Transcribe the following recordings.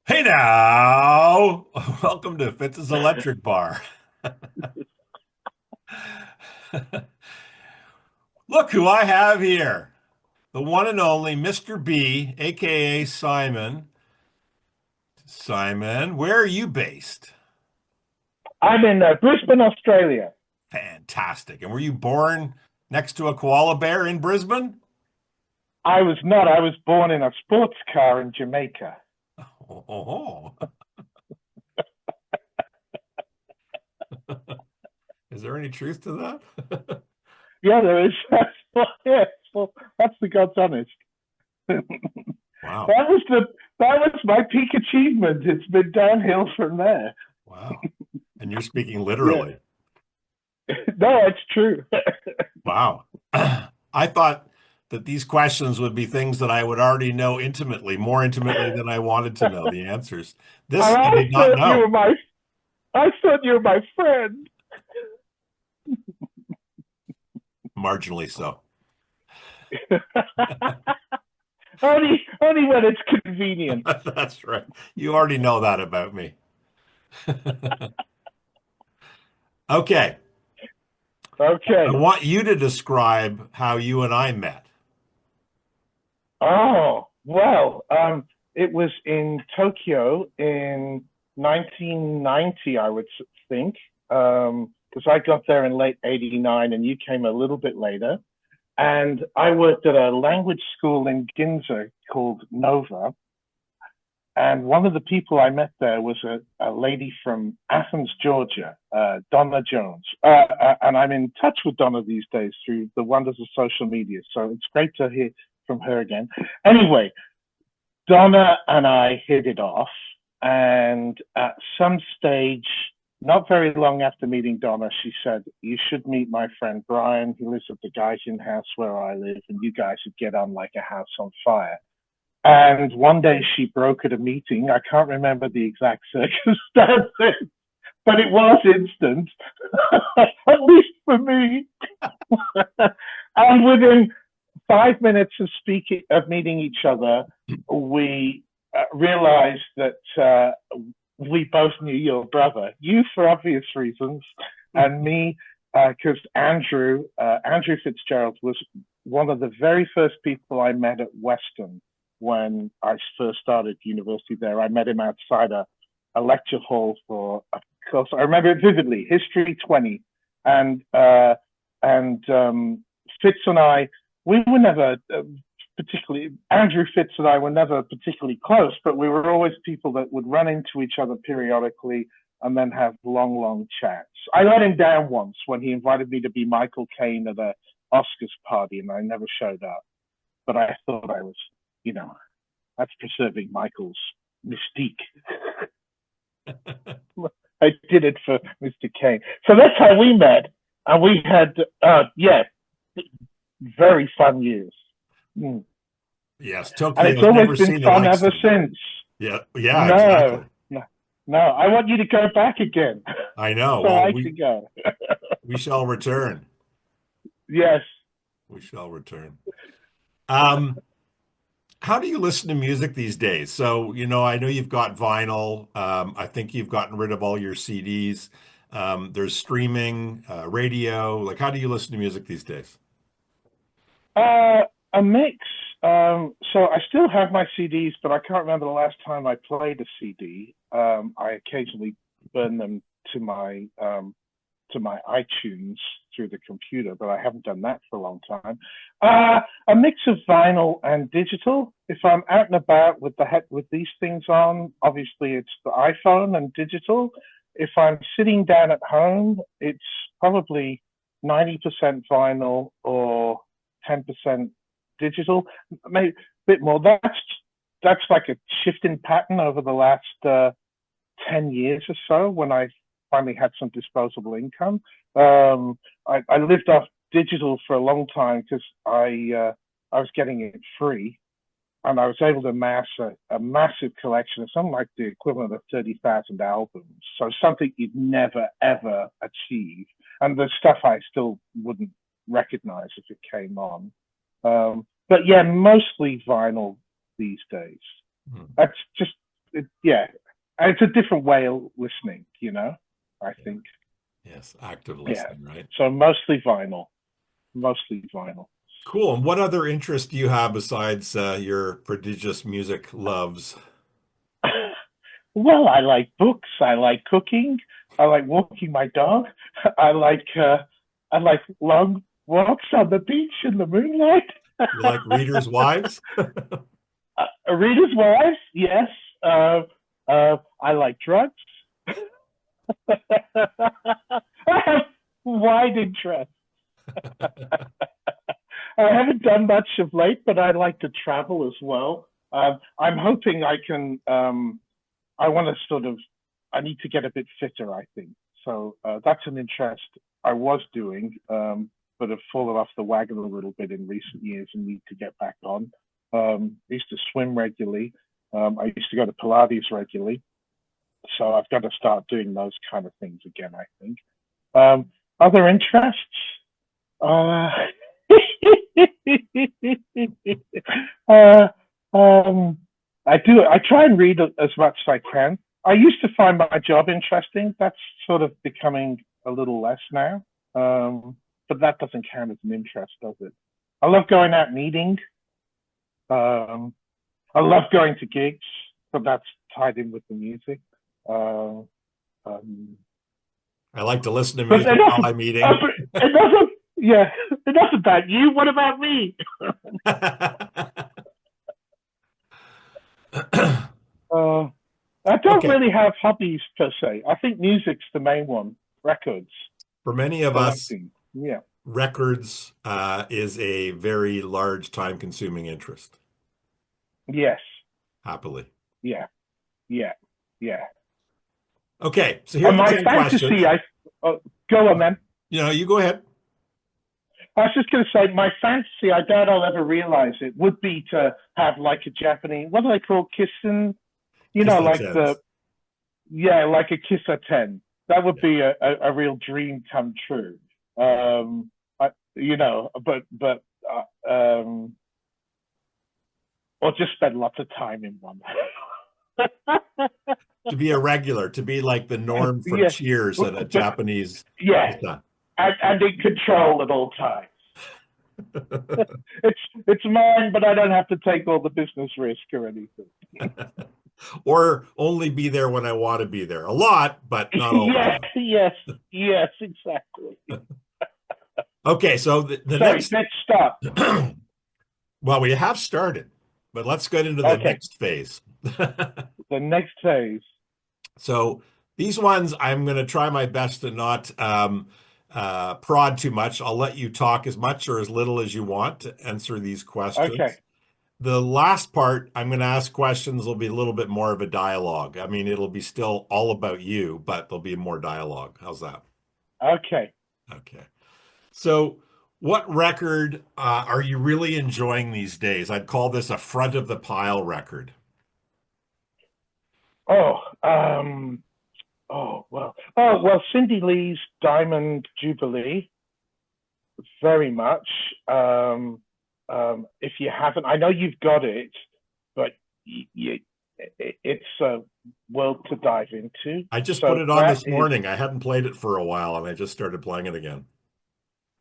Hey now, welcome to Fitz's Electric Bar. Look who I have here, the one and only Mr. B, aka Simon. Simon, where are you based? I'm in Brisbane, Australia. Fantastic. And were you born next to a koala bear in Brisbane? I was not. I was born in a sports car in Jamaica. Oh, is there any truth to that? Yeah, there is. Yeah, well, that's the God's honest. that Wow. was the that was my peak achievement. It's been downhill from there. Wow. And you're speaking Yeah. literally. No, it's true. Wow. I thought that these questions would be things that I would already know intimately, more intimately than I wanted to know the answers. This I I did not thought you know. were my I thought you were my friend. Marginally so. Only when it's convenient. That's right. You already know that about me. Okay. I Okay. want you to describe how you and I met. Oh, well, it was in Tokyo in 1990, I would think, because I got there in late 89 and you came a little bit later. And I worked at a language school in Ginza called Nova. And one of the people I met there was a lady from Athens, Georgia, Donna Jones. And I'm in touch with Donna these days through the wonders of social media. So it's great to hear from her again. Anyway, Donna and I hit it off. And at some stage, not very long after meeting Donna, she said, "You should meet my friend Brian. He lives at the Gaijin house where I live, and you guys would get on like a house on fire." And one day she broke at a meeting. I can't remember the exact circumstances, but it was instant, at least for me. And within 5 minutes of speaking, of meeting each other, we realized that we both knew your brother. You for obvious reasons, and me because Andrew Fitzgerald was one of the very first people I met at Western when I first started university there. I met him outside a lecture hall for a course. I remember it vividly, History 20, and Fitz and I, we were never particularly, Andrew Fitz and I were never particularly close, but we were always people that would run into each other periodically and then have long, long chats. I let him down once when he invited me to be Michael Caine at a Oscars party, and I never showed up. But I thought I was, you know, that's preserving Michael's mystique. I did it for Mr. Caine. So that's how we met. And we had, yeah, very fun years. Mm. Yes, And it's Tokyo's always never been seen the fun likes ever of it. since. Yeah, yeah, No, exactly. no, no. I want you to go back again I know. so Well, I we can go. we shall return. Yes. We shall return. Um, how do you listen to music these days? So, I know you've got vinyl. I think you've gotten rid of all your CDs. There's streaming, radio. Like, how do you listen to music these days? Uh, a mix. So I still have my CDs, but I can't remember the last time I played a CD. I occasionally burn them to my to my iTunes through the computer, but I haven't done that for a long time. A mix of vinyl and digital. If I'm out and about with with these things on, obviously it's the iPhone and digital. If I'm sitting down at home, it's probably 90% vinyl or 10% digital, maybe a bit more. That's like a shifting pattern over the last 10 years or so when I finally had some disposable income. I lived off digital for a long time because I was getting it free, and I was able to amass a massive collection of something like the equivalent of 30,000 albums. So something you'd never ever achieve, and the stuff I still wouldn't recognize if it came on. But yeah, mostly vinyl these days. Hmm. That's just yeah, it's a different way of listening, I Yeah. think. Yes, active Yeah. listening, right? So mostly vinyl. Cool. And what other interest do you have besides your prodigious music loves? Well, I like books. I like cooking. I like walking my dog. I like uh, I like long walks on the beach in the moonlight. You like readers' wives? Reader's wives, yes. I like drugs. I have wide interest. I haven't done much of late, but I like to travel as well. I'm hoping I can. I want to sort of. I need to get a bit fitter, I think. So that's an interest I was doing, but have fallen off the wagon a little bit in recent years and need to get back on. I used to swim regularly. I used to go to Pilates regularly. So I've got to start doing those kind of things again, I think. Other interests? Uh, uh, I try and read as much as I can. I used to find my job interesting. That's sort of becoming a little less now. But that doesn't count as an interest, does it? I love going out and eating. Um, I love going to gigs, but that's tied in with the music. Uh, um, I like to listen to but music while I'm eating. enough, yeah, enough about you. What about me? Uh, I don't Okay. really have hobbies per se. I think music's the main one. Records, For many of us, collecting. Yeah. records is a very large time-consuming interest, Yes. happily. Yeah. Yeah. Yeah. Okay, so here are And the my 10 fantasy, questions. go on then. You go ahead. I was just going to say, my fantasy, I doubt I'll ever realize it, would be to have like a Japanese, what do they call kissing? Kiss the Like tens. like a kiss at 10. That would be a real dream come true. Yeah. Or just spend lots of time in one. To be a regular, to be like the norm for Yeah, Cheers at a but Japanese. yeah, and in control at all times. It's mine, but I don't have to take all the business risk or anything. Or only be there when I want to be there. A lot, but not all the time. Yes, exactly. Okay, so the Sorry, next, let's stop. well, we have started, but let's get into the Okay, next phase. the next phase. So these ones, I'm going to try my best to not prod too much. I'll let you talk as much or as little as you want to answer these Okay, questions. The last part, I'm going to ask questions, will be a little bit more of a dialogue. I mean, it'll be still all about you, but there'll be more dialogue. How's that? okay. Okay. So, what record are you really enjoying these days? I'd call this a front of the pile record. Oh, Cindy Lee's Diamond Jubilee, very much. If you haven't, I know you've got it, but it's a world to dive into. I just put So it on that this is. morning. I hadn't played it for a while, and I just started playing it again.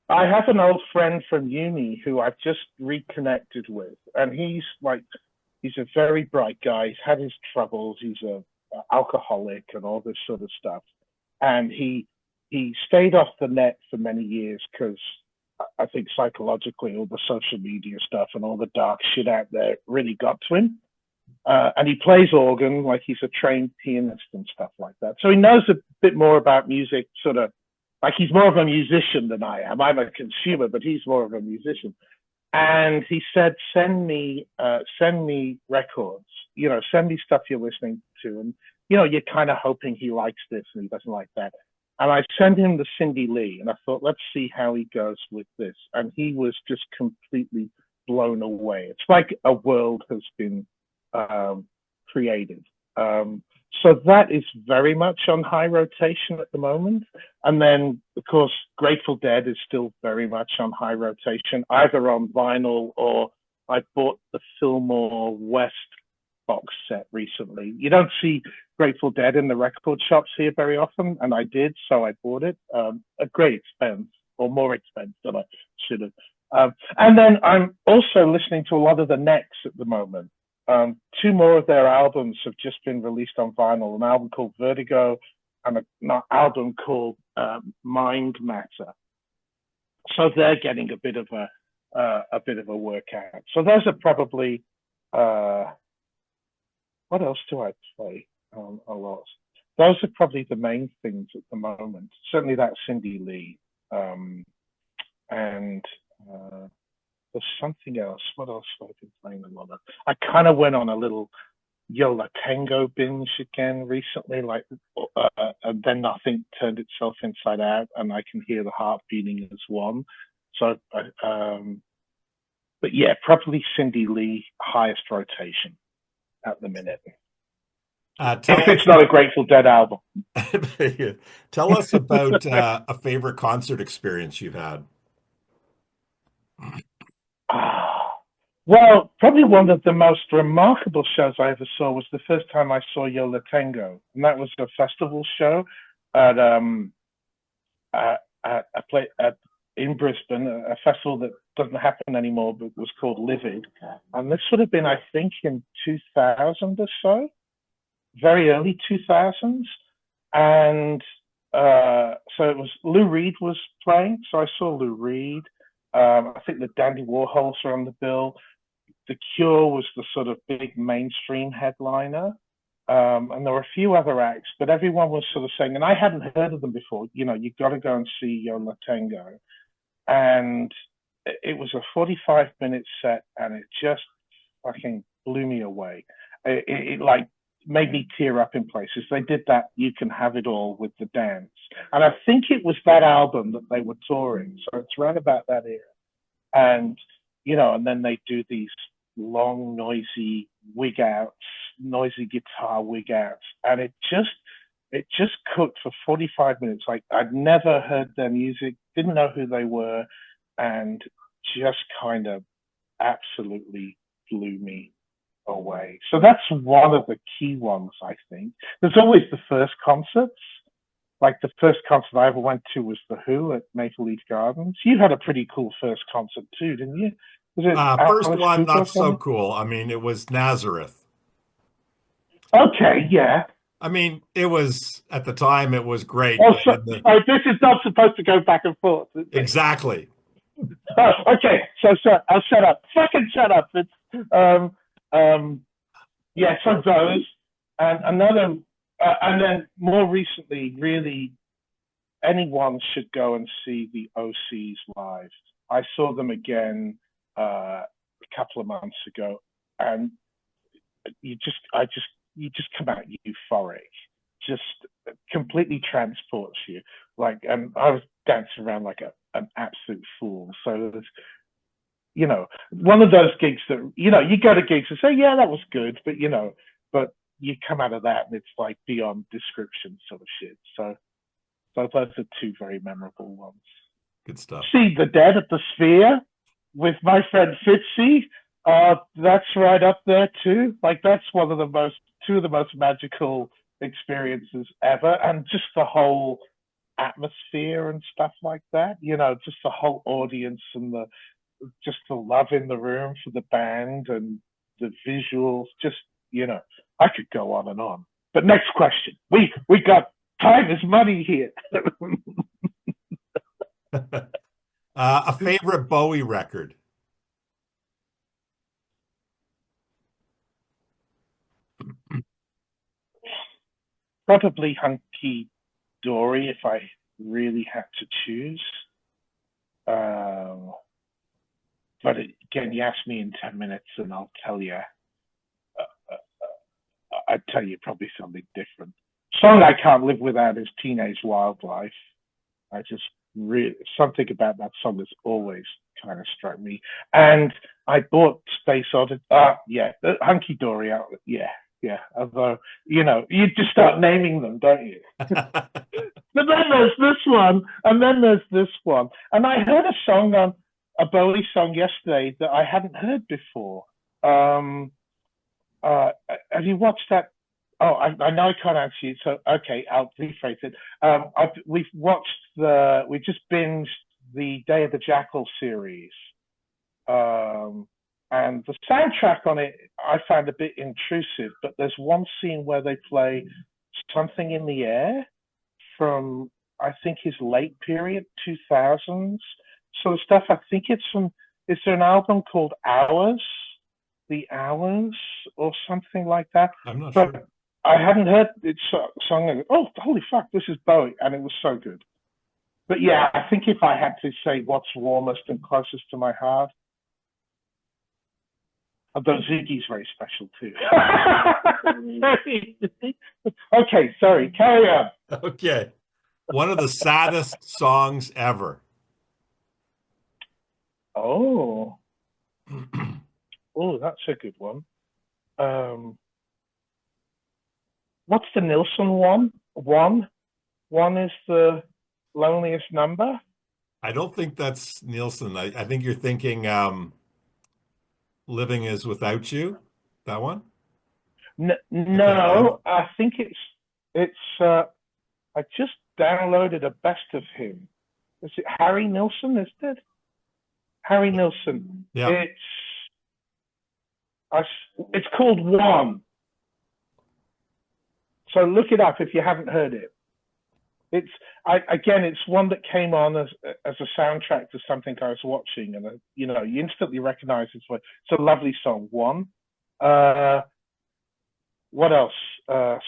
I have an old friend from uni who I've just reconnected with, and he's a very bright guy. He's had his troubles. He's a alcoholic and all this sort of stuff, and he stayed off the net for many years because I think psychologically all the social media stuff and all the dark shit out there really got to him. And he plays organ, like he's a trained pianist and stuff like that. So he knows a bit more about music, sort of like he's more of a musician than I am. I'm a consumer, but he's more of a musician. And he said, send me records, send me stuff you're listening to. And, you're kind of hoping he likes this and he doesn't like that. And I sent him the Cindy Lee and I thought, let's see how he goes with this. And he was just completely blown away. It's like a world has been created. So that is very much on high rotation at the moment. And then, of course, Grateful Dead is still very much on high rotation, either on vinyl or I bought the Fillmore West box set recently. You don't see Grateful Dead in the record shops here very often, and I did, so I bought it at great expense, or more expense than I should have. And then I'm also listening to a lot of the Necks at the moment. Two more of their albums have just been released on vinyl, an album called Vertigo and an album called Mind Matter. So they're getting a bit of a workout. So those are probably what else do I play a lot? Those are probably the main things at the moment. Certainly that Cindy Lee, and there's something else. What else have I been playing a lot of? I kind of went on a little Yo La Tengo binge again recently, like, and then nothing turned itself inside out, and I can hear the heart beating as one. So, but yeah, probably Cindy Lee, highest rotation at the minute. If it's not a Grateful Dead album. Tell us about a favorite concert experience you've had. Well, probably one of the most remarkable shows I ever saw was the first time I saw Yo La Tengo, and that was a festival show at a place in Brisbane, a festival that doesn't happen anymore, but was called Livid. And this would have been, I think, in 2000 or so, very early 2000s. And so it was Lou Reed was playing, so I saw Lou Reed. I think the Dandy Warhols were on the bill. The Cure was the sort of big mainstream headliner. And there were a few other acts, but everyone was sort of saying, and I hadn't heard of them before, you know, you've got to go and see Yo La Tengo. And it was a 45-minute set, and it just fucking blew me away. It like made me tear up in places. They did that You Can Have It All with the dance. And I think it was that album that they were touring. So it's right about that era. And, you know, and then they do these long, noisy wig outs, noisy guitar wig outs. And it just cooked for 45 minutes. Like, I'd never heard their music, didn't know who they were, and just kind of absolutely blew me away. So that's one of the key ones, I think. There's always the first concerts. Like, the first concert I ever went to was The Who at Maple Leaf Gardens. You had a pretty cool first concert too, didn't you? Was it First one, not so cool. I mean, it was Nazareth. Okay, yeah. I mean, it was, at the time, it was great. Oh, this is not supposed to go back and forth. Exactly. Oh, okay, so I'll shut up. Fucking shut up. It's yeah, so those, and another, and then more recently, really, anyone should go and see the Osees live. I saw them again a couple of months ago, and you just come out euphoric, just completely transports you. Like, and I was dancing around like an absolute fool. So there's, you know, one of those gigs that, you know, you go to gigs and say, yeah, that was good, but you know, but you come out of that and it's like beyond description sort of shit. So those are two very memorable ones. Good stuff. See the Dead at the Sphere with my friend Fitzy. That's right up there too. Like, that's two of the most magical experiences ever, and just the whole atmosphere and stuff like that. You know, just the whole audience and just the love in the room for the band and the visuals. Just, you know, I could go on and on. But next question. We got time is money here. A favorite Bowie record? Probably Hunky Dory if I really had to choose. But again, you ask me in 10 minutes and I'd tell you probably something different. Song I can't live without is Teenage Wildlife. I just really, something about that song has always kind of struck me. And I bought Space Oddity. Yeah, Hunky Dory. Yeah. Although, you know, you just start naming them, don't you? But then there's this one, and then there's this one. And I heard a Bowie song yesterday that I hadn't heard before. uh, have you watched that? Oh, I know I can't answer you, so okay, I'll rephrase it. We just binged the Day of the Jackal series, um, and the soundtrack on it I found a bit intrusive. But there's one scene where they play "Something in the Air" from I think his late period 2000s sort of stuff. I think it's from. Is there an album called Hours? The Hours or something like that. I'm not But sure. I hadn't heard it sung. And, oh, holy fuck, this is Bowie, and it was so good. But yeah, I think if I had to say what's warmest and closest to my heart, although Ziggy's very special too. Okay, sorry, carry on. Okay. One of the saddest songs ever. Oh, oh, that's a good one. Um, what's the Nilsson one? One is the loneliest number. I don't think that's Nielsen. I think you're thinking Living is Without You. That one? I can't remember. No, I think it's. I just downloaded a best of him. Is it Harry Nilsson? Is it Harry Nilsson? Yeah. It's called One. So look it up if you haven't heard it. Again, it's one that came on as a soundtrack to something I was watching, and you instantly recognize its voice. It's a lovely song. One. What else?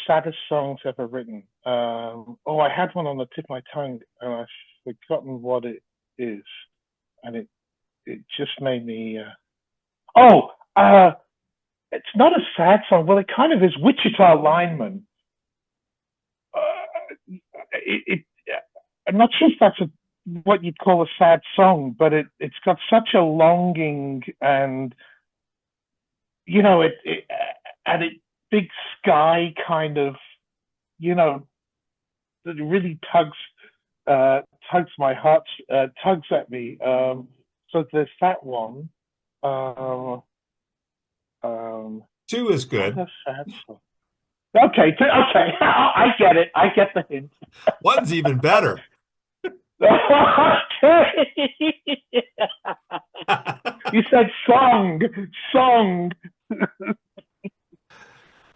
Saddest songs ever written. Oh, I had one on the tip of my tongue, and I've forgotten what it is, and it just made me. Oh, it's not a sad song. Well, it kind of is. Wichita Lineman. It I'm not sure if that's what you'd call a sad song, but it's got such a longing, and it and it big sky kind of that really tugs my heart, tugs at me. So there's that one. Two is good. Sad song. Okay, I get it. I get the hint. One's even better. Okay. You said song.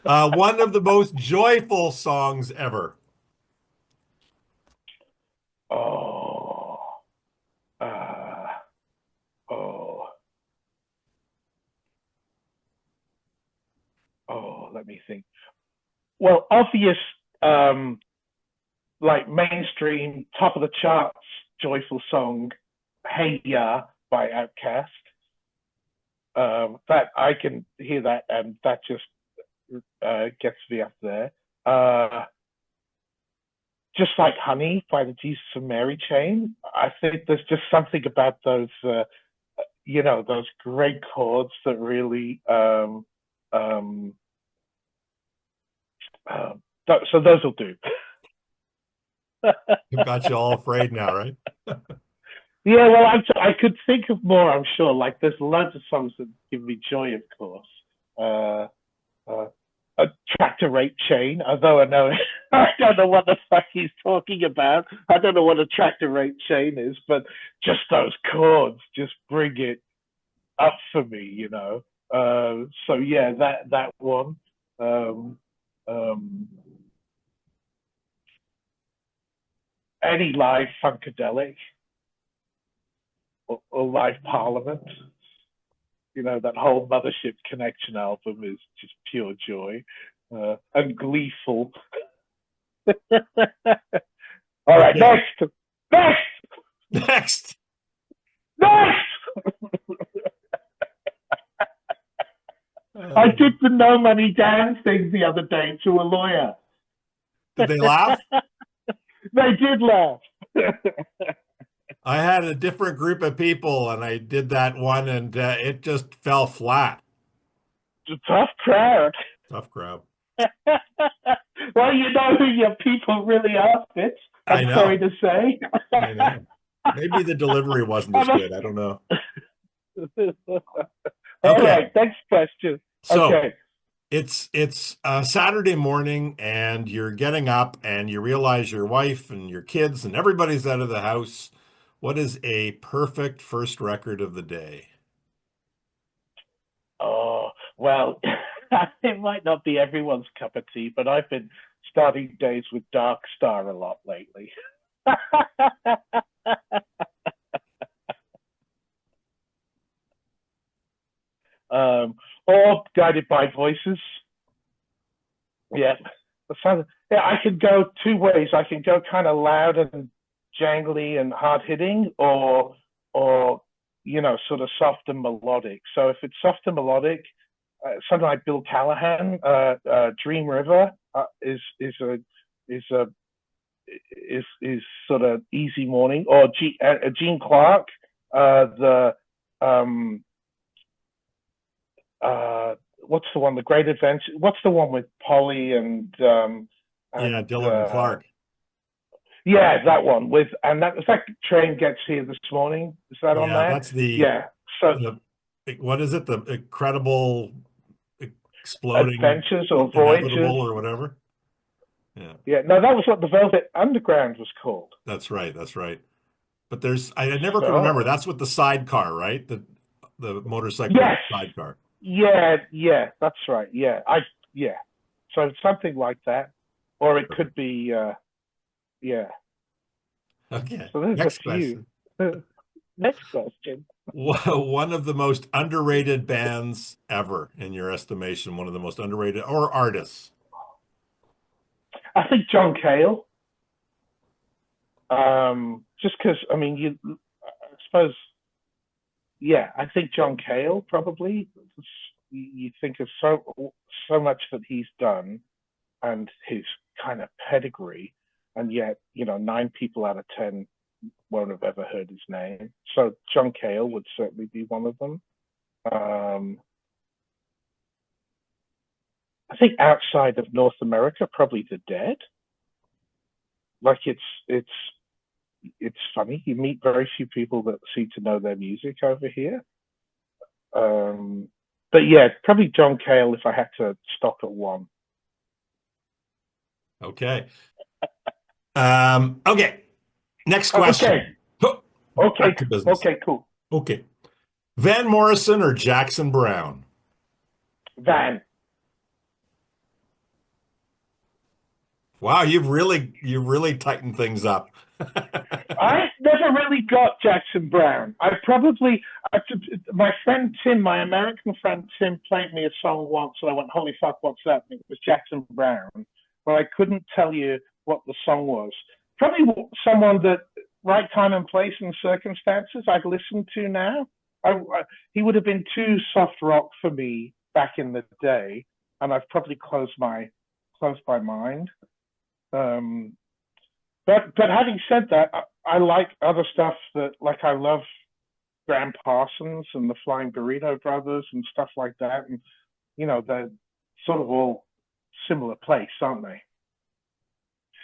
One of the most joyful songs ever. Oh. Oh. Oh, let me think. Well, obvious, like mainstream, top of the charts, joyful song, "Hey Ya" by Outkast. That I can hear that, and that just gets me up there. Just Like Honey by the Jesus and Mary Chain. I think there's just something about those, those great chords that really. So those will do. You've got you all afraid now, right? Yeah, well, I could think of more, I'm sure. Like, there's loads of songs that give me joy, of course. A Tractor Rape Chain, although I know I don't know what the fuck he's talking about. I don't know what a Tractor Rape Chain is, but just those chords just bring it up for me. So yeah, that one. Any live Funkadelic or live Parliament. That whole Mothership Connection album is just pure joy, and gleeful. All right, Okay. next. I did the no money down thing the other day to a lawyer. Did they laugh? They did laugh. I had a different group of people, and I did that one, and it just fell flat. It's a tough crowd. Tough crowd. Well, you know who your people really are, Fitz. I'm sorry to say. I know. Maybe the delivery wasn't as good. I don't know. All right, next question. So okay. It's a Saturday morning and you're getting up and you realize your wife and your kids and everybody's out of the house. What is a perfect first record of the day? Oh, well, it might not be everyone's cup of tea, but I've been starting days with Dark Star a lot lately. um, or Guided by Voices. Yeah. Yeah, I could go two ways. I can go kind of loud and jangly and hard hitting, or sort of soft and melodic. So if it's soft and melodic, something like Bill Callahan, Dream River is a is sort of easy morning, or Gene Clark, the um what's the one, The Great Adventure? What's the one with Polly Yeah, and Dylan and Clark. yeah, that one with, and that was that train gets here this morning. Is that on Yeah, there? that's the Yeah. So the what is it? The incredible exploding Adventures or inevitable Voyages. or whatever. Yeah, Yeah. No, that was what the Velvet Underground was called. that's right. That's right. But there's I never can remember. So That's with the sidecar, right? The motorcycle with yes. the sidecar. Yeah, yeah, that's right. Yeah. So something like that. Or it could Perfect. be yeah. Okay. So there's a Next few. question. Next question. One of the most underrated bands ever, in your estimation, one of the most underrated or artists. I think John Cale. Just because I mean I suppose yeah, I think John Cale probably. You think of so much that he's done and his kind of pedigree, and yet 9 people out of 10 won't have ever heard his name. So John Cale would certainly be one of them. Um, I think outside of North America, probably the Dead. Like it's funny. You meet very few people that seem to know their music over here. Um, but yeah, probably John Cale if I had to stop at one. Okay. Okay. Next Okay, question. Oh, okay, back to business. okay, cool. Okay. Van Morrison or Jackson Brown? Van. Wow, you've really tightened things up. I never really got Jackson Brown. My friend Tim, my American friend Tim, played me a song once, and I went, "Holy fuck, what's that?" And it was Jackson Brown, but I couldn't tell you what the song was. Probably someone that right time and place and circumstances I'd listen to now. He would have been too soft rock for me back in the day, and I've probably closed my mind. Um, but having said that, I like other stuff that like I love Graham Parsons and the Flying Burrito Brothers and stuff like that, and they're sort of all similar place, aren't they?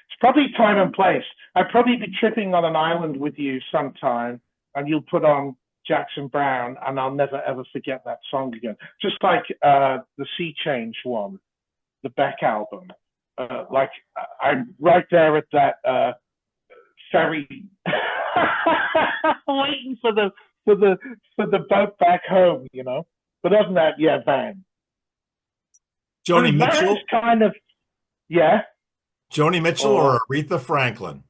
It's probably time and place. I'd probably be tripping on an island with you sometime, and you'll put on Jackson Brown, and I'll never ever forget that song again. Just like the Sea Change one, the Beck album. Like I'm right there at that ferry, waiting for the for the boat back home. But other than that, yeah, Van. Joni And Van's Mitchell, kind of yeah, Joni Mitchell or or Aretha Franklin?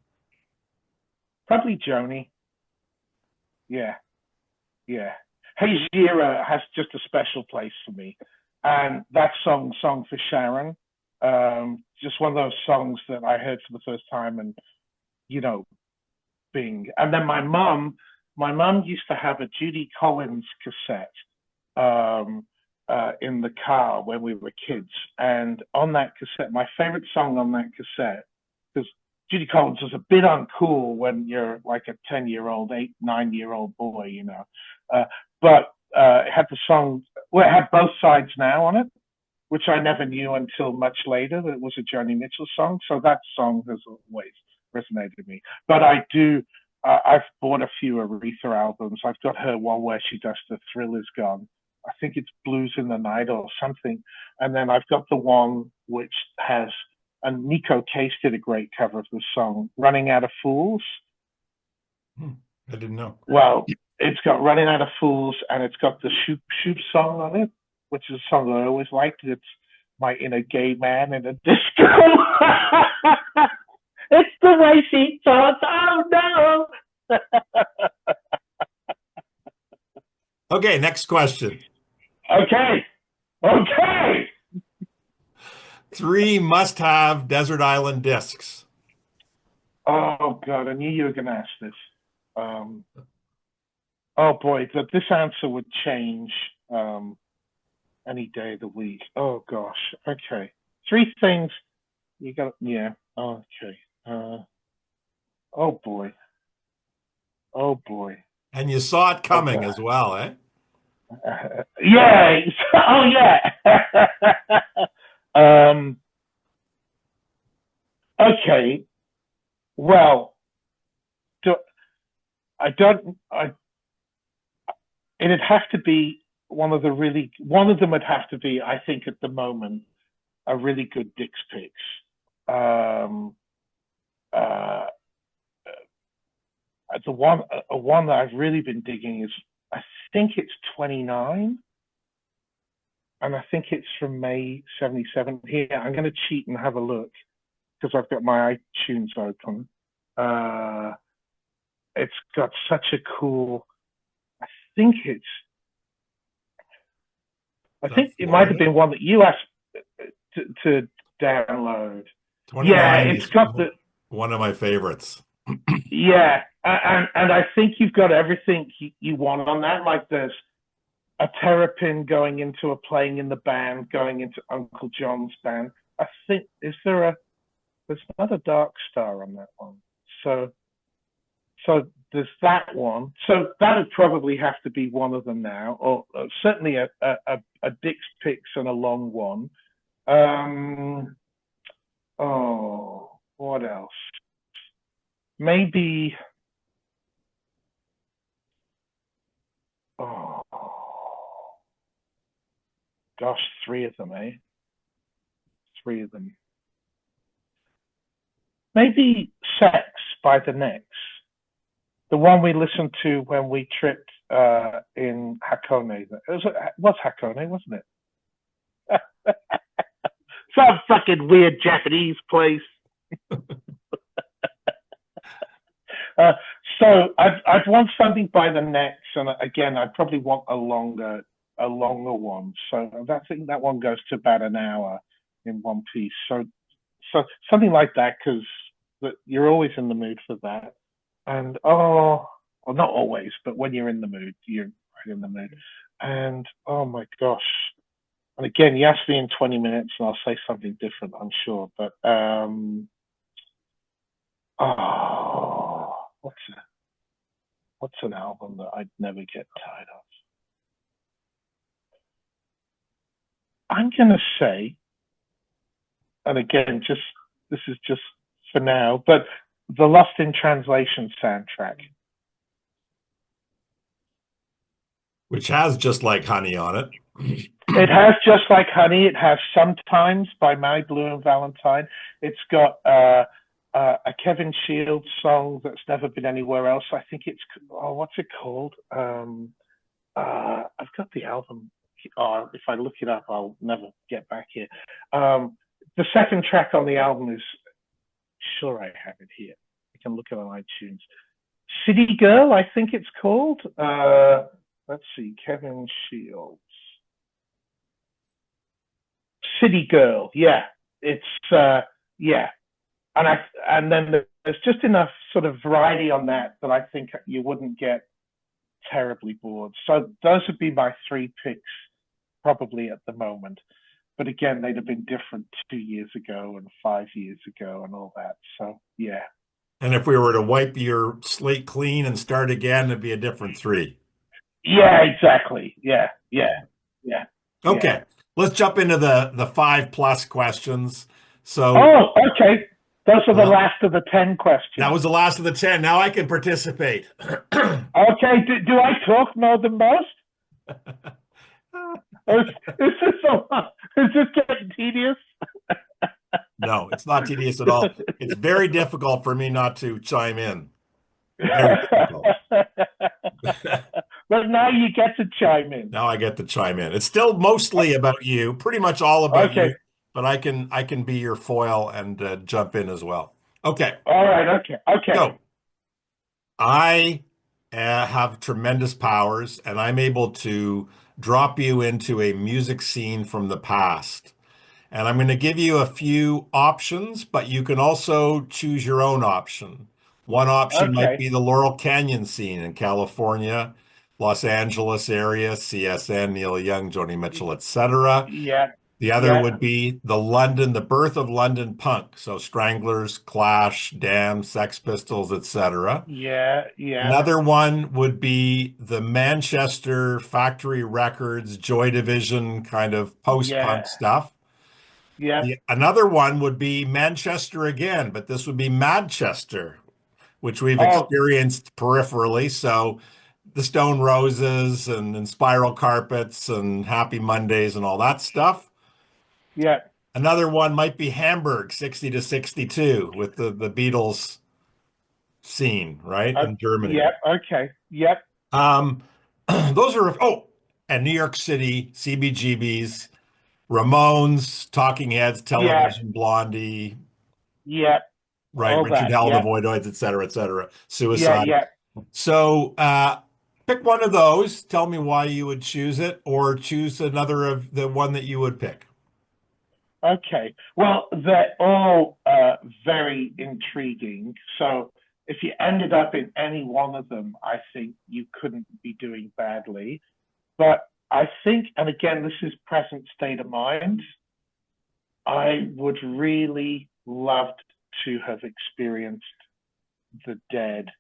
probably Joni. Yeah, yeah. Hey Zira has just a special place for me, and that Song for Sharon, just one of those songs that I heard for the first time, and you know, Bing. And then my mum used to have a Judy Collins cassette in the car when we were kids. And on that cassette, my favorite song on that cassette, because Judy Collins was a bit uncool when you're like a 10-year-old, 9-year-old boy, but it had the song, well, it had Both Sides Now on it, which I never knew until much later that it was a Joni Mitchell song. So that song has always resonated with me. But I've bought a few Aretha albums. I've got her one where she does the Thrill Is Gone. I think it's Blues in the Night or something. And then I've got the one which has, and Nico Case did a great cover of the song, Running Out of Fools. I didn't know. Well, it's got Running Out of Fools, and it's got the Shoop Shoop song on it, which is a song that I always liked. It's my inner gay man in a disco. It's the way she talks. Oh, no. Okay, next question. Okay. 3 must-have desert island discs. Oh, God, I knew you were going to ask this. Oh, boy, this answer would change any day of the week. Oh, gosh. Okay. 3 things. You got, yeah. Okay. Oh, boy. And you saw it coming as well, eh? Yeah. Oh, yeah. Okay. Well, it'd have to be one of them would have to be, I think, at the moment, a really good Dick's Picks. The one that I've really been digging is, I think it's 29, and I think it's from May 77. Here, I'm going to cheat and have a look because I've got my iTunes open. It's got such a cool, I think it might have been one that you asked to download. Yeah, it's got one of my favorites. Yeah, and I think you've got everything you want on that. Like there's a terrapin going into playing in the band, going into Uncle John's band. I think there's not a Dark Star on that one. So there's that one. So that would probably have to be one of them now, or certainly a Dick's Picks and a long one. Oh, what else? Maybe. Oh, gosh, 3 of them, eh? 3 of them. Maybe Sex by the Necks. The one we listened to when we tripped in Hakone. It was Hakone, wasn't it? Some fucking weird Japanese place. So I'd want something by the Necks, and again, I'd probably want a longer one. So I think that one goes to about an hour in one piece. So something like that, because you're always in the mood for that. And well, not always, but when you're in the mood, you're right in the mood. And oh my gosh. And again, you ask me in 20 minutes and I'll say something different, I'm sure. But what's an album that I'd never get tired of? I'm gonna say, and again, this is just for now, but the Lost in Translation soundtrack. Which has Just Like Honey on it. It has Just Like Honey. It has Sometimes by My Blue and Valentine. It's got a Kevin Shields song that's never been anywhere else. I think it's, what's it called? I've got the album. If I look it up, I'll never get back here. The second track on the album is, sure I have it here. I can look it on iTunes. City Girl, I think it's called. Let's see, Kevin Shields. City Girl, yeah. It's, yeah. And then there's just enough sort of variety on that I think you wouldn't get terribly bored. So those would be my 3 picks probably at the moment. But again, they'd have been different 2 years ago and 5 years ago and all that. So, yeah. And if we were to wipe your slate clean and start again, it'd be a different 3. Yeah, exactly. Yeah. Okay. Let's jump into the 5+ questions. So. Oh, okay. Those are the last of the 10 questions. That was the last of the 10. Now I can participate. Okay. Do I talk more than most? Is this getting tedious? No, it's not tedious at all. It's very difficult for me not to chime in. Very difficult. But now you get to chime in. Now I get to chime in. It's still mostly about you, pretty much all about you, Okay. but I can be your foil and jump in as well. Okay. All right. Okay. Okay. So I have tremendous powers, and I'm able to drop you into a music scene from the past. And I'm going to give you a few options, but you can also choose your own option. One option might Okay. be the Laurel Canyon scene in California, Los Angeles area, CSN, Neil Young, Joni Mitchell, etc. Yeah. The other Yeah. would be the birth of London punk. So Stranglers, Clash, Damned, Sex Pistols, etc. Yeah. Yeah. Another one would be the Manchester Factory Records, Joy Division kind of post-punk Yeah. stuff. Yeah. Another one would be Manchester again, but this would be Madchester, which we've Oh, experienced peripherally. So the Stone Roses and Spiral Carpets and Happy Mondays and all that stuff. yeah. Another one might be Hamburg, 60 to 62, with the Beatles scene, right, in Germany. Yeah. Okay. Yep. Um, those are, oh, and New York City, CBGBs, Ramones, Talking Heads, Yeah. Television, Blondie, Yeah. right, All Richard that. Hell, the Yeah. Voidoids, et cetera, Yeah. Suicide. Yeah. So pick one of those. Tell me why you would choose it, or choose another of the one that you would pick. Okay. Well, they're all very intriguing. So if you ended up in any one of them, I think you couldn't be doing badly. But I think, and again, this is present state of mind, I would really loved to have experienced the Dead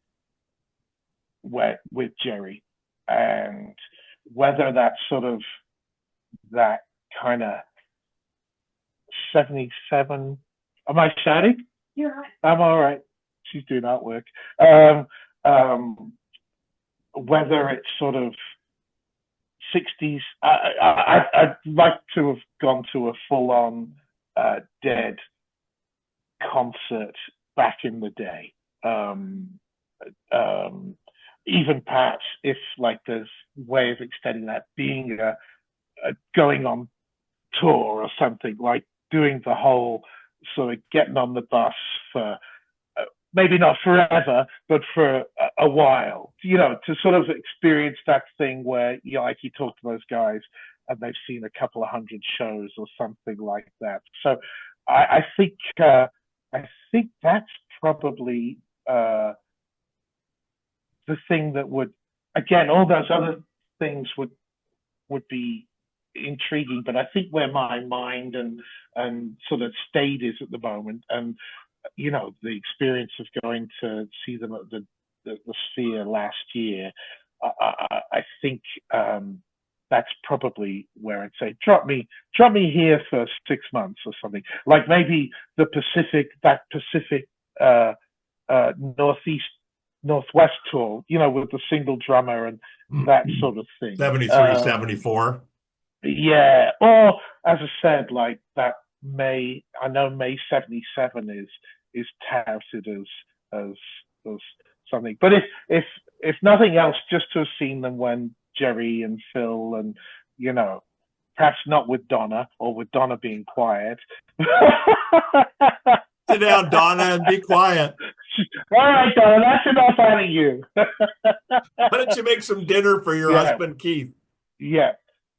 with Jerry, and whether that sort of that kind of 77. Am I shouting? You're right. I'm all right. She's doing artwork. Um, um, whether it's sort of 60s, I'd like to have gone to a full-on Dead concert back in the day. Um, Even perhaps if like there's way of extending that, being going on tour or something, like doing the whole sort of getting on the bus for maybe not forever, but for a while, to sort of experience that thing where, like you talk to those guys and they've seen a couple of hundred shows or something like that. So I think that's probably the thing that would, again, all those other things would be intriguing, but I think where my mind and sort of state is at the moment, and the experience of going to see them at the Sphere last year, I think that's probably where I'd say drop me here for 6 months or something, like maybe that Pacific Northeast Northwest tour, with the single drummer and that sort of thing. 73, 74. Yeah, or as I said, like that I know May 77 is touted as something. But if nothing else, just to have seen them when Jerry and Phil and perhaps not with Donna, or with Donna being quiet. Sit down, Donna, and be quiet. All right, Donna, that's enough out of you. Why don't you make some dinner for your husband, Keith? Yeah.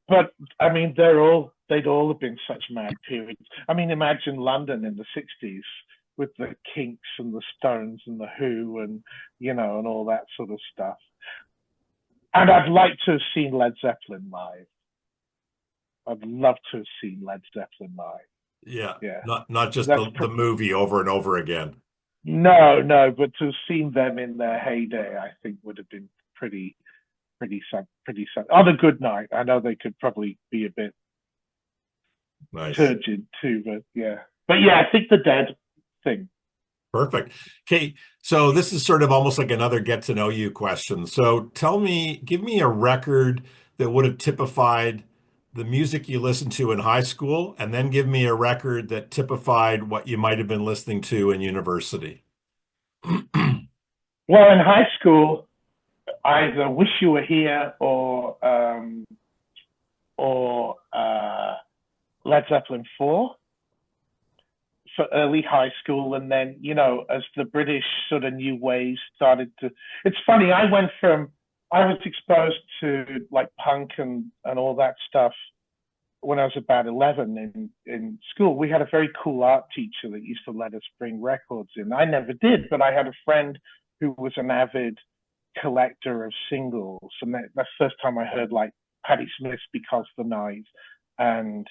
But I mean, they'd all have been such mad periods. I mean, imagine London in the 60s with the Kinks and the Stones and the Who and and all that sort of stuff. And I'd like to have seen Led Zeppelin live. I'd love to have seen Led Zeppelin live. Yeah. Yeah. Not just the movie over and over again. No, but to have seen them in their heyday, I think would have been pretty sad. On a good night, I know they could probably be a bit nice, turgid too, but yeah, I think the Dead thing. Perfect. Okay, so this is sort of almost like another get to know you question. So give me a record that would have typified the music you listened to in high school, and then give me a record that typified what you might have been listening to in university. Well, in high school, either "Wish You Were Here" or Led Zeppelin 4 for early high school, and then as the British sort of new waves started to. It's funny. I was exposed to like punk and all that stuff when I was about 11 in school. We had a very cool art teacher that used to let us bring records in. I never did, but I had a friend who was an avid collector of singles, and that's the first time I heard like Patti Smith's "Because the Night" and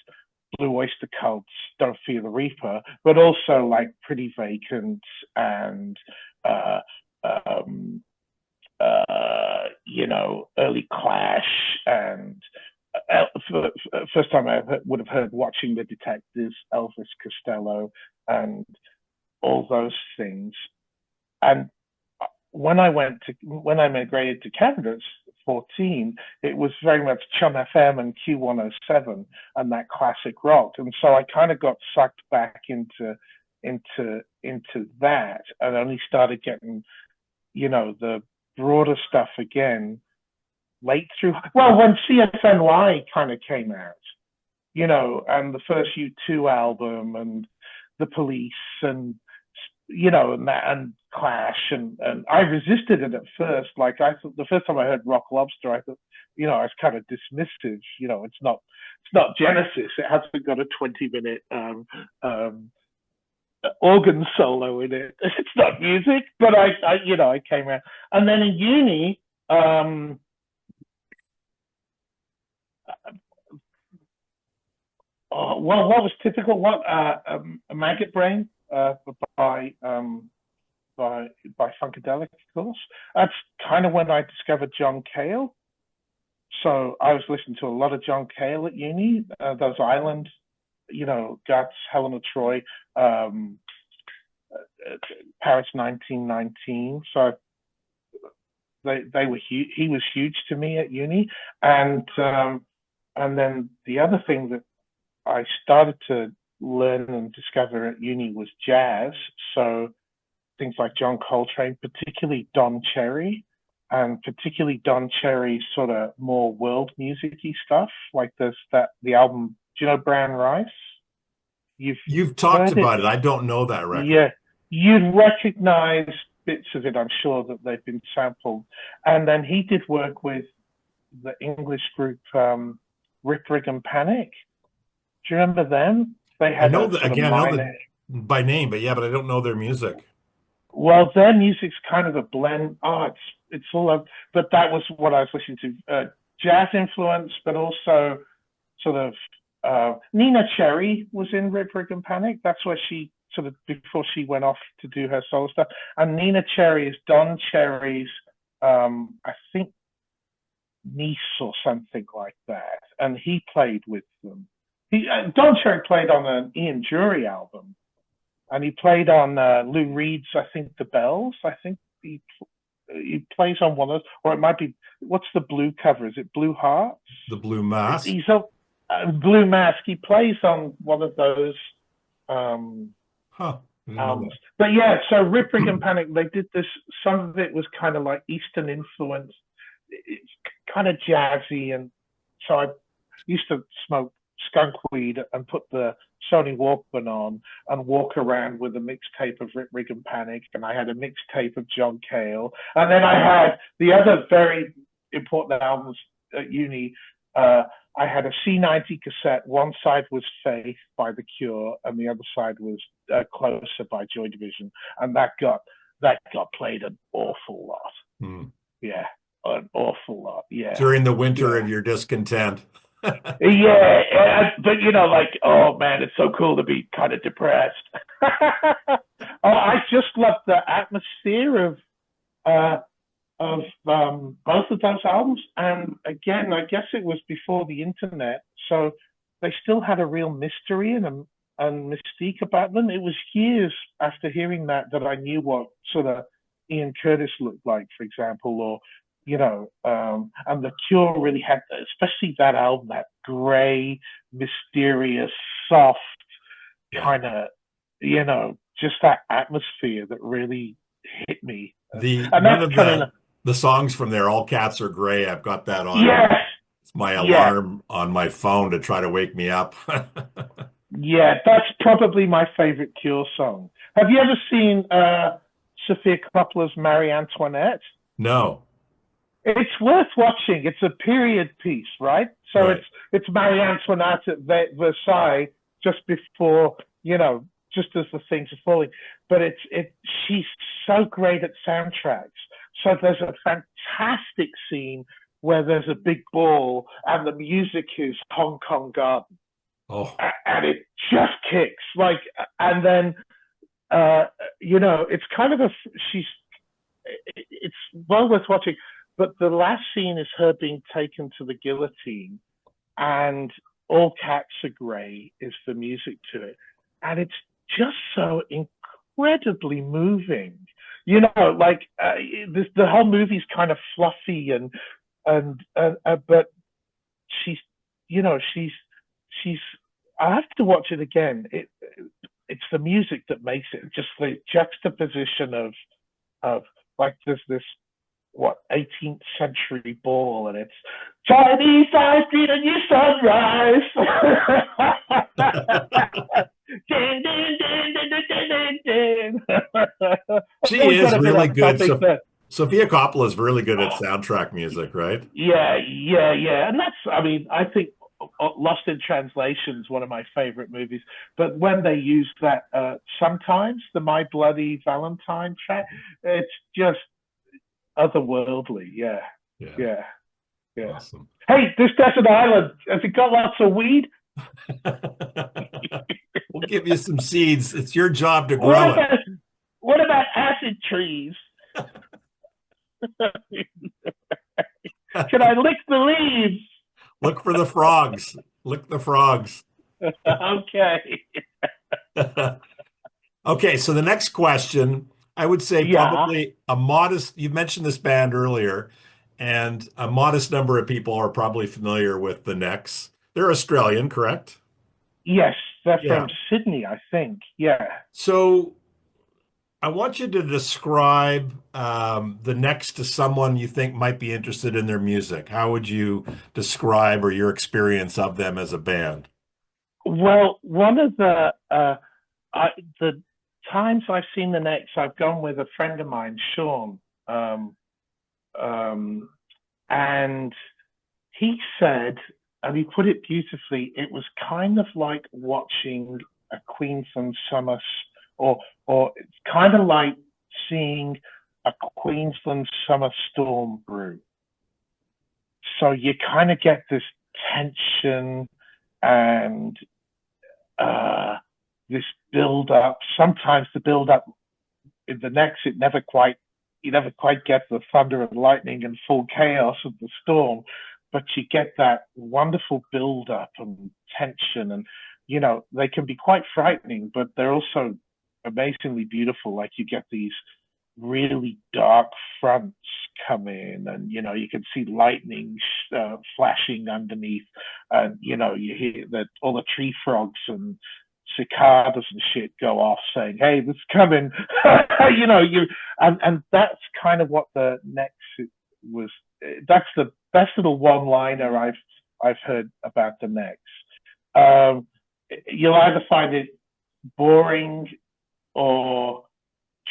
Blue Oyster Cult's "Don't Fear the Reaper," but also like Pretty Vacant and early Clash, and for the first time I would have heard "Watching the Detectives," Elvis Costello, and all those things. And when I migrated to Canada at 14, it was very much Chum FM and Q107 and that classic rock. And so I kind of got sucked back into that, and only started getting, the broader stuff again when CSNY kind of came out, and the first U2 album and the Police and and Clash, and I resisted it at first. Like I thought the first time I heard Rock Lobster, I thought, I was kind of dismissive. It's not Genesis. It hasn't got a 20-minute organ solo in it. It's not music. But I came around, and then in uni, what was typical? A Maggot Brain by Funkadelic, of course. That's kind of when I discovered John Cale. So I was listening to a lot of John Cale at uni. Those Island, Guts, Helena Troy, Paris 1919. So they were huge. He was huge to me at uni, and then the other thing that I started to learn and discover at uni was jazz. So things like John Coltrane, particularly Don Cherry, and particularly Don Cherry's sort of more world music-y stuff. Like there's the album, do you know Brown Rice? You've talked about it. I don't know that record. Yeah, you'd recognize bits of it, I'm sure, that they've been sampled. And then he did work with the English group Rip, Rig and Panic. Do you remember them? They had I know that by name, but I don't know their music. Well, their music's kind of a blend. It's all up, but that was what I was listening to. Jazz influence, but also sort of Nina Cherry was in Rip, Rig and Panic. That's where she sort of, before she went off to do her solo stuff. And Nina Cherry is Don Cherry's, I think, niece or something like that. And he played with them. Don Cherry played on an Ian Dury album, and he played on Lou Reed's, I think, The Bells. I think he plays on one of those, or it might be, what's the blue cover? Is it Blue Hearts? The Blue Mask. He's a Blue Mask. He plays on one of those albums. But yeah, so Rip, Rig and Panic, they did this. Some of it was kind of like Eastern influence. It's kind of jazzy, and so I used to smoke skunk weed and put the Sony Walkman on and walk around with a mixtape of Rip, Rig and Panic, and I had a mixtape of John Cale, and then I had the other very important albums at uni. I had a C90 cassette. One side was Faith by The Cure, and the other side was Closer by Joy Division, and that got played an awful lot. Yeah, an awful lot. Yeah, during the winter of your discontent. Yeah, but like, oh man, it's so cool to be kind of depressed. I just love the atmosphere of both of those albums. And again, I guess it was before the internet, so they still had a real mystery and mystique about them. It was years after hearing that I knew what sort of Ian Curtis looked like, for example, or and the Cure really had, especially that album, that gray, mysterious, soft Yeah. kind of, just that atmosphere that really hit me. The And one that's of coming. the songs from there, All Cats Are Gray. I've got that on. Yes, It's my yeah, alarm on my phone to try to wake me up. yeah. That's probably my favorite Cure song. Have you ever seen Sophia Coppola's Marie Antoinette? No. It's worth watching. It's a period piece, right? So Right. it's Marie Antoinette at Versailles just before, just as the things are falling. But she's so great at soundtracks. So there's a fantastic scene where there's a big ball and the music is Hong Kong Garden, Oh, and it just kicks like, and then uh, it's kind of she's it's well worth watching. But the last scene is her being taken to the guillotine, and All Cats Are Grey is the music to it, and it's just so incredibly moving. Like the whole movie's kind of fluffy but she's, she's. I have to watch it again. It's the music that makes it, just the juxtaposition of like there's this 18th century ball, and it's Chinese ice cream and new sunrise. she Always got is a bit really off good. topic, So but Sophia Coppola is really good at soundtrack music, right? yeah, and that's, I mean, I think Lost in Translation is one of my favorite movies. But when they use that, sometimes the My Bloody Valentine track, it's just otherworldly. Yeah, Yeah. yeah, yeah. Awesome. Hey, this desert island, has it got lots of weed? We'll give you some seeds. It's your job to What grow it. about what about acid trees? Should I lick the leaves? Look for the frogs. Lick the frogs. Okay. Okay, so the next question, I would say Yeah. probably a modest, you mentioned this band earlier, and a modest number of people are probably familiar with the Necks. They're Australian, correct? Yes, they're Yeah. from Sydney, I think. Yeah. So I want you to describe the Necks to someone you think might be interested in their music. How would you describe or your experience of them as a band? Well, one of the times I've seen the Necks, I've gone with a friend of mine, Sean, um, um, and he said, and he put it beautifully, it was kind of like watching a Queensland summer, or it's kind of like seeing a Queensland summer storm brew. So you kind of get this tension and uh, this build up. Sometimes the build up in the Necks, you never quite get the thunder and lightning and full chaos of the storm, but you get that wonderful build up and tension. And, they can be quite frightening, but they're also amazingly beautiful. Like you get these really dark fronts come in, and you can see lightning flashing underneath, and you hear that all the tree frogs and cicadas and shit go off saying, "Hey, this is coming." And that's kind of what the next was. That's the best little one-liner I've heard about the next. You'll either find it boring or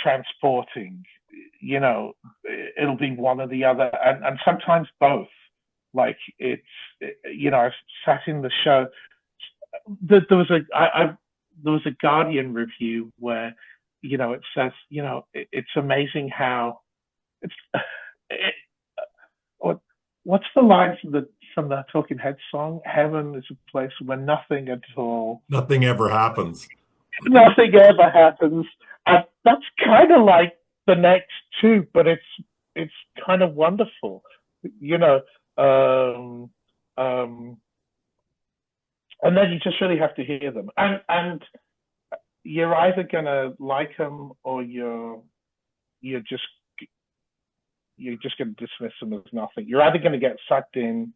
transporting. It'll be one or the other, and sometimes both. Like I sat in the show. There was a Guardian review where it says it's amazing how it's it, what's the line from the Talking Heads song? Heaven is a place where nothing at all, Nothing ever happens. nothing ever happens. And that's kind of like the next two, but it's kind of wonderful, you know. Um, um, and then you just really have to hear them, and you're either gonna like them or you're just you're just going to dismiss them as nothing. You're either going to get sucked in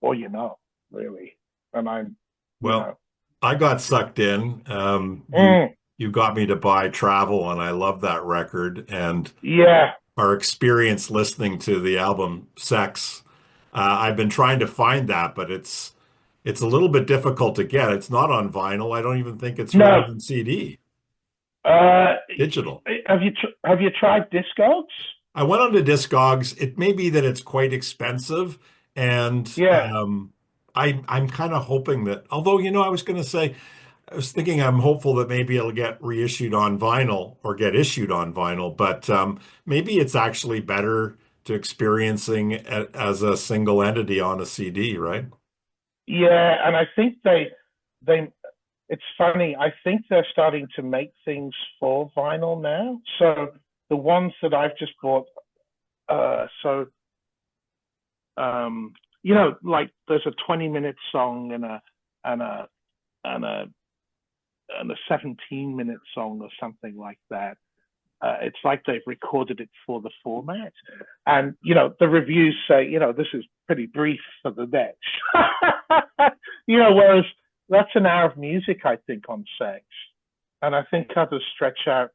or you're not, really. And I'm, you know. Well, I got sucked in. You got me to buy Travel, and I love that record. And Yeah. our experience listening to the album Sex, I've been trying to find that, but it's a little bit difficult to get. It's not on vinyl. I don't even think it's really No. on CD. Uh, Digital. have you tried Discogs? I went on to Discogs. It may be that it's quite expensive, and Yeah. I'm kind of hoping that. Although, I was going to say, I was thinking I'm hopeful that maybe it'll get reissued on vinyl or get issued on vinyl, but maybe it's actually better to experiencing it as a single entity on a CD, right? Yeah, and I think they it's funny. I think they're starting to make things for vinyl now. So the ones that I've just bought, so like there's a 20-minute song and a and a and a 17-minute song or something like that. It's like they've recorded it for the format, and the reviews say this is pretty brief for the next. Whereas that's an hour of music, I think, on Sex, and I think others stretch out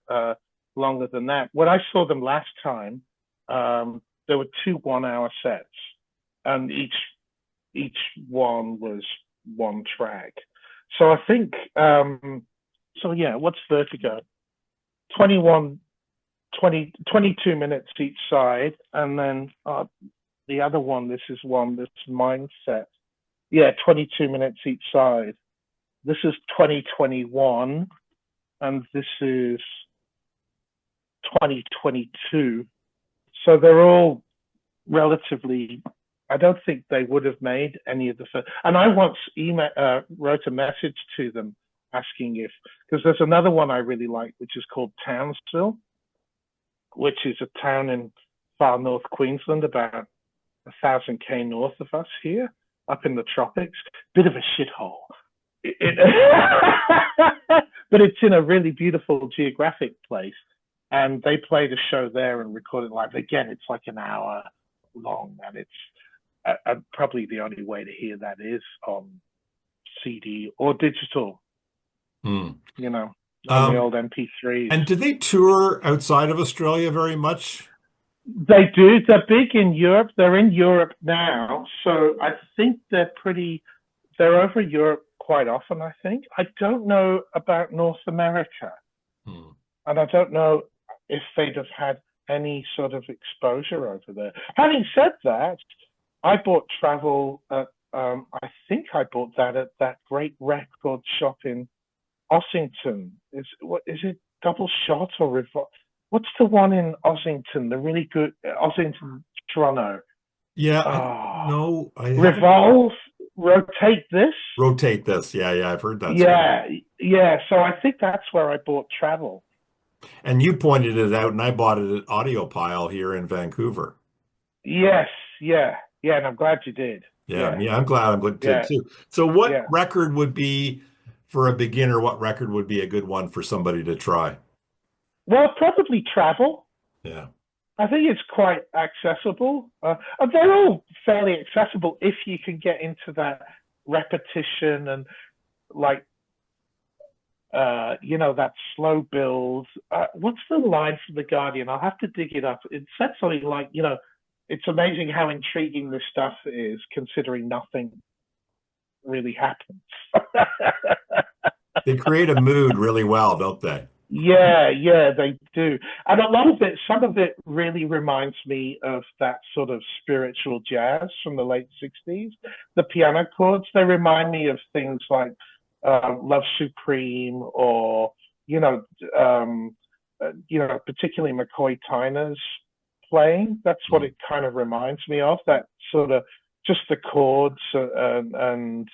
longer than that. When I saw them last time, there were two 1-hour sets, and each one was one track. So I think so yeah, what's Vertigo? 22 minutes each side, and then the other one, this Mindset. Yeah, 22 minutes each side. This is 2021, and this is 2022. So they're all relatively. I don't think they would have made any of the first. And I once wrote a message to them asking because there's another one I really like, which is called Townsville, which is a town in far north Queensland, about 1,000 km north of us here, up in the tropics. Bit of a shithole. But it's in a really beautiful geographic place. And they played a show there and recorded live. Again, it's like an hour long, and it's probably the only way to hear that is on CD or digital, on the old MP3s. And do they tour outside of Australia very much? They do. They're big in Europe. They're in Europe now. So I think they're over Europe quite often, I think. I don't know about North America. And I don't know if they'd have had any sort of exposure over there. Having said that, I bought Travel at, I think I bought that at that great record shop in Ossington. Is it Double Shot or Revolve? What's the one in Ossington? The really good Ossington, Toronto. Yeah, no, Revolve. Rotate This. Rotate This. Yeah, I've heard that. Yeah. So I think that's where I bought Travel. And you pointed it out, and I bought it at Audiopile here in Vancouver. Yes, yeah, and I'm glad you did. Yeah, I'm glad too. So what record would be, for a beginner, what record would be a good one for somebody to try? Well, probably Travel. Yeah. I think it's quite accessible. They're all fairly accessible if you can get into that repetition and that slow build. What's the line from The Guardian? I'll have to dig it up. It said something like, it's amazing how intriguing this stuff is, considering nothing really happens. They create a mood really well, don't they? Yeah, they do. And some of it really reminds me of that sort of spiritual jazz from the late 60s. The piano chords, they remind me of things like Love Supreme, or particularly McCoy Tyner's playing. That's what it kind of reminds me of. That sort of just the chords, and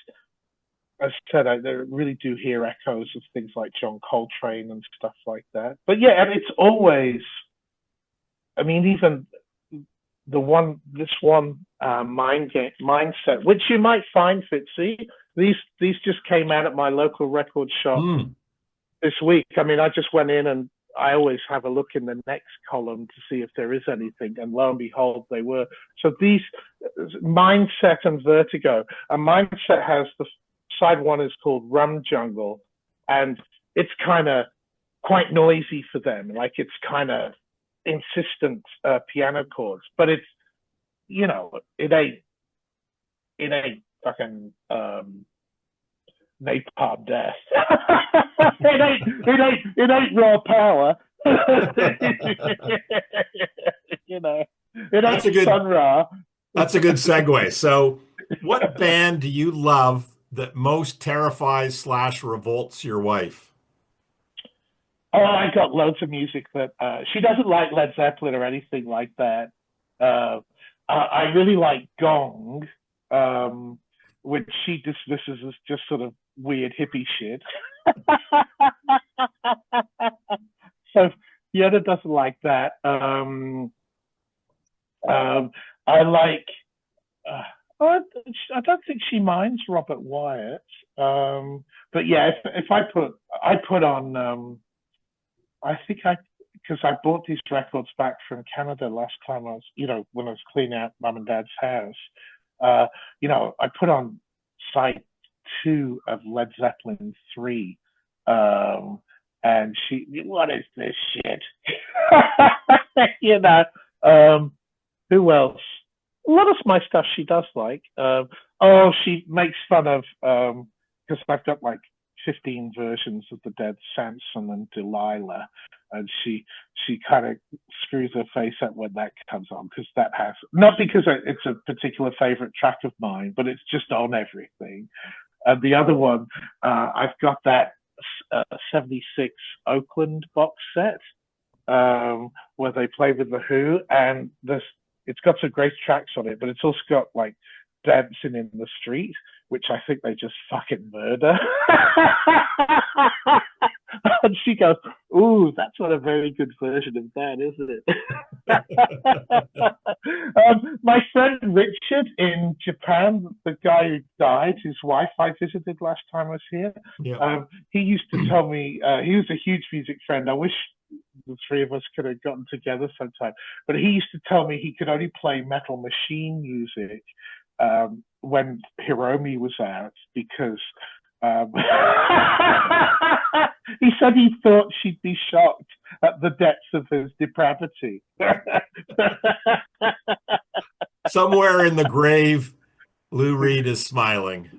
as I said, I really do hear echoes of things like John Coltrane and stuff like that. But yeah, and it's always, I mean, even this one Mindset, which you might find, Fitzy. These just came out at my local record shop this week. I mean, I just went in and I always have a look in the next column to see if there is anything, and lo and behold, they were. So these Mindset and Vertigo. And Mindset has the side one is called Rum Jungle, and it's kind of quite noisy for them. Like it's kind of insistent piano chords, but it's it ain't fucking napalm death. it ain't raw power. It ain't Sun Ra. That's a good segue. So, what band do you love that most terrifies / revolts your wife? Oh, I got loads of music that she doesn't like Led Zeppelin or anything like that. I really like Gong, which she dismisses as just sort of weird hippie shit. So Fiona doesn't like that. I like. I don't think she minds Robert Wyatt. But yeah, if I put on. Because I bought these records back from Canada last time I was, when I was cleaning out Mum and Dad's house. I put on side 2 of Led Zeppelin 3. And she, what is this shit? Who else? A lot of my stuff she does like. She makes fun of, because I've got like 15 versions of the Dead Samson and Delilah, and she kind of screws her face up when that comes on, because that has, not because it's a particular favorite track of mine, but it's just on everything. And the other one, I've got that 76 Oakland box set, where they play with the Who, and it's got some great tracks on it, but it's also got like Dancing in the Street, which I think they just fucking murder. And she goes, "Ooh, that's not a very good version of that, isn't it?" My friend Richard in Japan, the guy who died, his wife I visited last time I was here, he used to tell me, he was a huge music friend. I wish the three of us could have gotten together sometime. But he used to tell me he could only play Metal Machine music when Hiromi was out, because he said he thought she'd be shocked at the depths of his depravity. Somewhere in the grave, Lou Reed is smiling.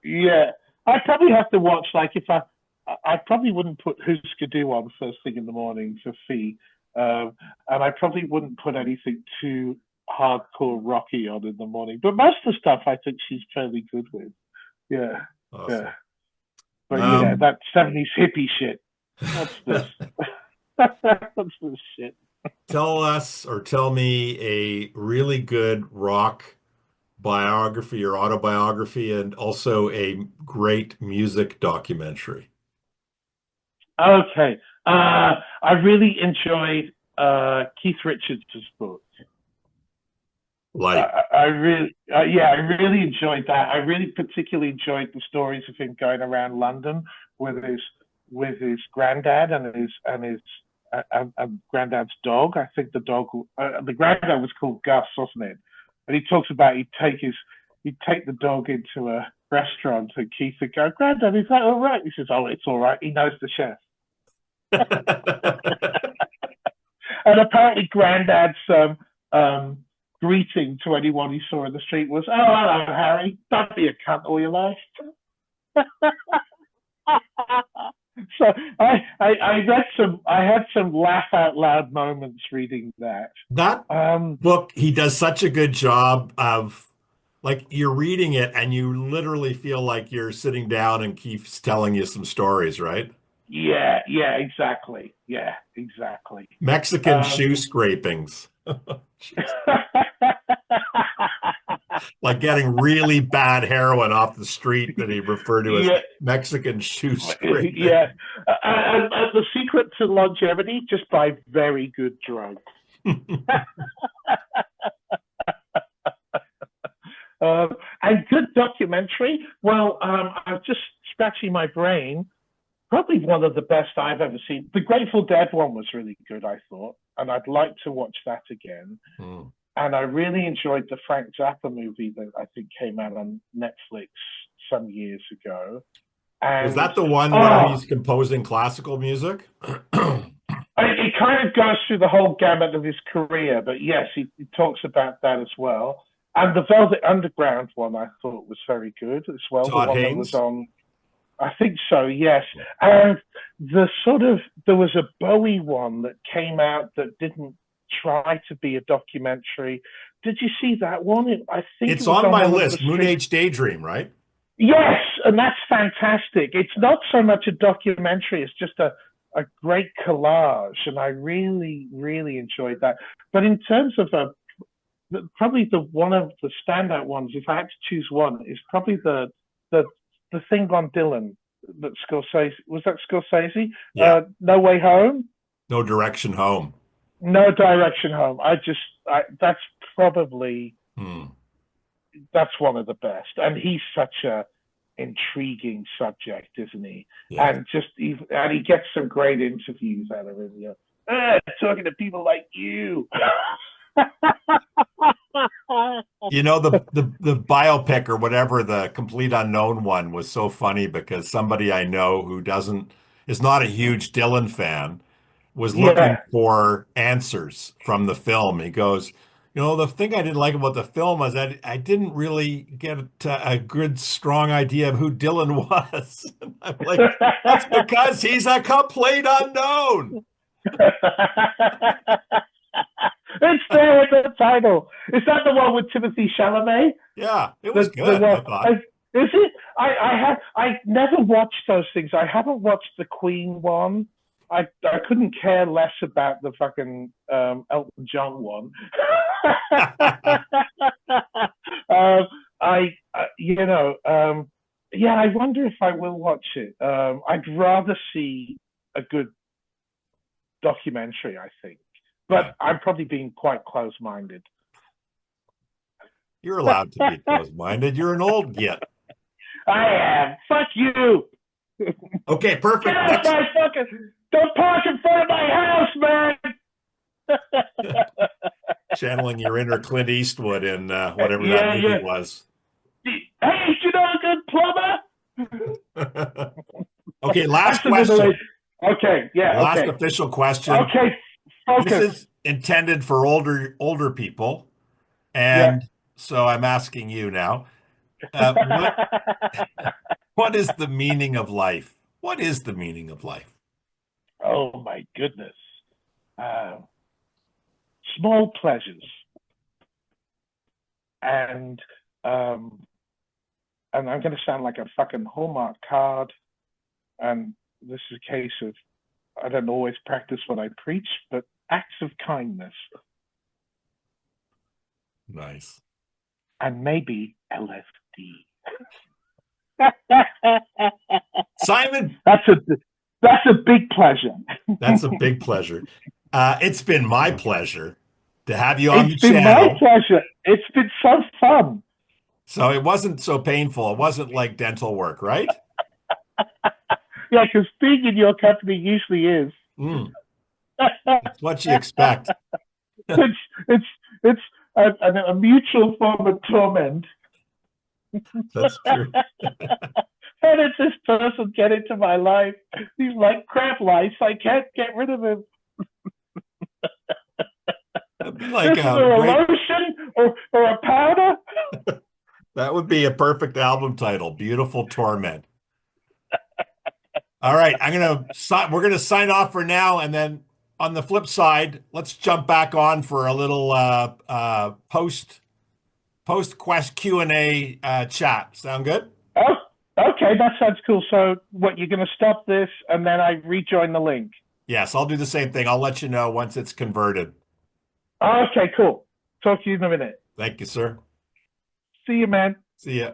Yeah, I probably have to watch, like, if I probably wouldn't put Husker Du on first thing in the morning for Fee, and I probably wouldn't put anything too hardcore rocky on in the morning. But most of the stuff I think she's fairly good with. Yeah, awesome. Yeah. But yeah, that 70s hippie shit. What's this? What's this shit? Tell me a really good rock biography or autobiography, and also a great music documentary. Okay. I really enjoyed Keith Richards' book. I really enjoyed that. I really particularly enjoyed the stories of him going around London with his granddad and granddad's dog. I think the granddad was called Gus, wasn't it? And he talks about he'd take the dog into a restaurant, and Keith would go, "Granddad, is that all right?" He says, "Oh, it's all right. He knows the chef." And apparently, Granddad's greeting to anyone he saw in the street was, "Oh, hello, Harry. Don't be a cunt all your life." So I had some laugh out loud moments reading that. That book, he does such a good job of, like, you're reading it and you literally feel like you're sitting down and Keith's telling you some stories, right? Yeah, exactly. Yeah, exactly. Mexican shoe scrapings. Like getting really bad heroin off the street that he referred to as Mexican shoe scraping. Yeah. And the secret to longevity, just buy very good drugs. And good documentary. Well, I'm just scratching my brain. probably one of the best I've ever seen. The Grateful Dead one was really good, I thought, and I'd like to watch that again. Hmm. And I really enjoyed the Frank Zappa movie that I think came out on Netflix some years ago. Was And that the one where oh, he's composing classical music? it kind of goes through the whole gamut of his career, but yes, he talks about that as well. And the Velvet Underground one I thought was very good as well. The Todd one that was Haynes? on, I think so, yes. And there was a Bowie one that came out that didn't try to be a documentary. Did you see that one? I think it It's was on on my one of the list, Moon street. Age Daydream, right? Yes, and that's fantastic. It's not so much a documentary, it's just a great collage, and I really, really enjoyed that. But in terms of probably the one of the standout ones, if I had to choose one, is probably the the thing on Dylan that Scorsese was that Scorsese? Yeah. No Way Home, No Direction Home. No Direction Home. That's probably Hmm. that's one of the best, and he's such a intriguing subject, isn't he? Yeah. And he gets some great interviews out of him. Talking to people like you. You know, the biopic or whatever, the Complete Unknown one was so funny because somebody I know who doesn't is not a huge Dylan fan was looking Yeah. for answers from the film. He goes, the thing I didn't like about the film was that I didn't really get a good, strong idea of who Dylan was. And I'm like, that's because he's a complete unknown. It's there in the title. Is that the one with Timothy Chalamet? Yeah, it was The good, I one. thought. Is it? I never watched those things. I haven't watched the Queen one. I couldn't care less about the fucking Elton John one. Yeah, I wonder if I will watch it. I'd rather see a good documentary, I think, Yeah, but I'm probably being quite close-minded. you're allowed to be closed-minded. You're an old git. I am. Fuck you. Okay, Get perfect. out Next, my fucking. Don't park in front of my house, man. channeling your inner Clint Eastwood in whatever that Yeah, movie yeah. was. Hey, you know a good plumber? Okay, last That's the middle age. question. Okay, yeah, Last okay. official question. Okay, This focus. is intended for older people, Yeah. and so I'm asking you now, what is the meaning of life? What is the meaning of life? Oh my goodness. Uh, Small pleasures, and um, and I'm going to sound like a fucking Hallmark card. And this is a case of I don't always practice what I preach, but acts of kindness Nice. and maybe LSD. Simon, that's a that's a big pleasure. that's a big pleasure. It's been my pleasure to have you on the It's been my channel. pleasure. It's been so fun. So it wasn't so painful. It wasn't like dental work, right? Yeah, because being in your company usually is. Mm, it's what you expect. it's it's it's a mutual form of torment. That's true. How did this person get into my life? He's like crap lice. I can't get rid of him. That'd be Is like there a a great, lotion or a powder? that would be a perfect album title, Beautiful Torment. All right, we're gonna sign off for now, and then on the flip side, let's jump back on for a little post quest Q&A chat. Sound good? Oh, okay, that sounds cool. So, what you're going to stop this, and then I rejoin the link. Yes, I'll do the same thing. I'll let you know once it's converted. Okay, cool. Talk to you in a minute. Thank you, sir. See you, man. See ya.